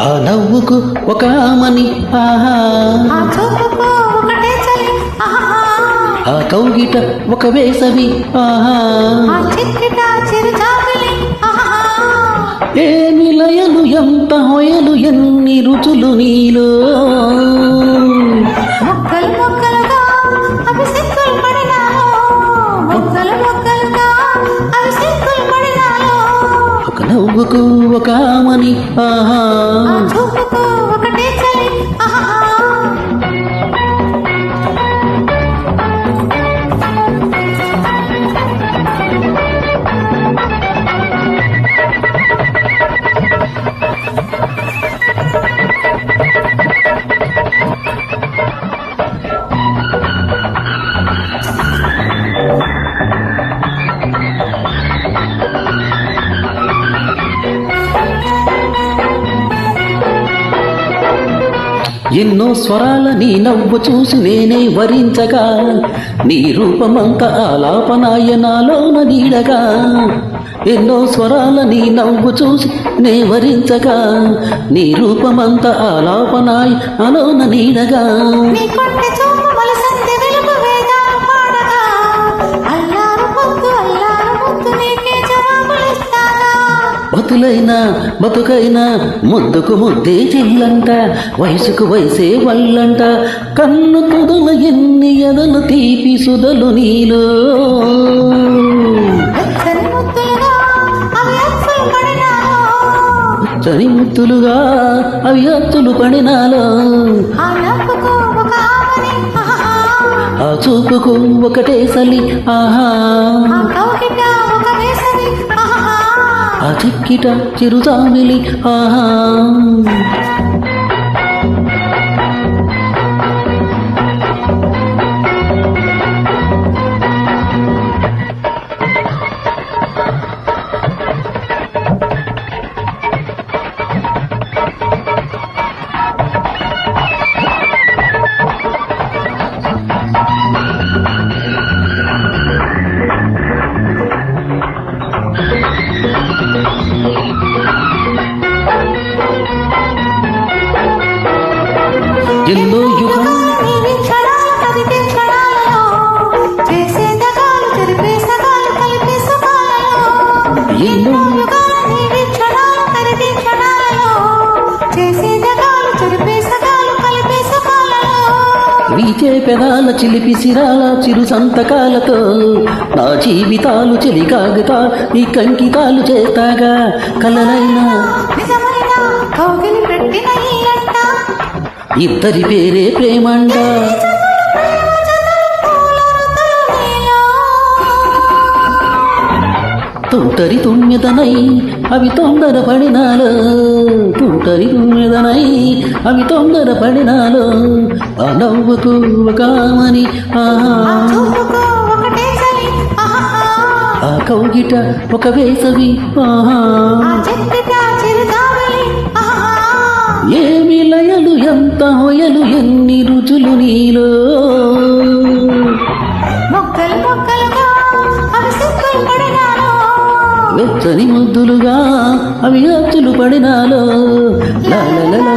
ఆ నవ్వుకు ఒక ఆమని ఆహా, ఆ కౌగిట ఒక వేసవి ఆహా, ఏ నిలయలు ఎంత హొయలు ఎన్ని రుచులు నీలో ఒక నవ్వుకు ఒక ఆమని ఆహా, ఎన్నో స్వరాల నీ నవ్వు చూసి నేనే వరించగా, నీ రూపమంత ఆలాపనాయ నాలోన నీడగా. ఎన్నో స్వరాల నీ నవ్వు చూసి నే వరించగా, నీ రూపమంత ఆలాపనాయ నాలోన నీడగా. బతులైనా బతుకైనా ముద్దుకు ముద్దే చెల్లంట, వయసుకు వయసే వల్లంట. కన్ను తుదల ఎన్ని ఎదలు తీపి సుదలు నీలో, చని ముత్తులుగా అవి అత్తులు పడినాలో. ఆ చూపుకు ఒకటే సలి ఆహా, ఆ చిక్కిట చిరుతామిలి ఆహా. ఎన్నో యుగం ఎన్నో వీచే పెదాల చిలిపి సిరాల చిరు సంతకాలతో నా జీవితాలు చెలి కాగుతా ఈ కంకితాలు చేస్తాగా. కలలైనా ఇద్దరి పేరే ప్రేమండ, తుంటరి తుమ్మెదనై అవి తొందర పడినాలో, తుంటరి తుమ్మెదనై అవి తొందర పడినాలో. ఆ నవ్వుకు ఒక ఆమని ఆహా, ఆ కౌగిట ఒక వేసవి ఆహా. ఏమి లయలు ఎంత హొయలు ఎన్ని రుచులు నీలో, వెచ్చని ముద్దులుగా అవి అచ్చులు పడినాలో. లా లా లా.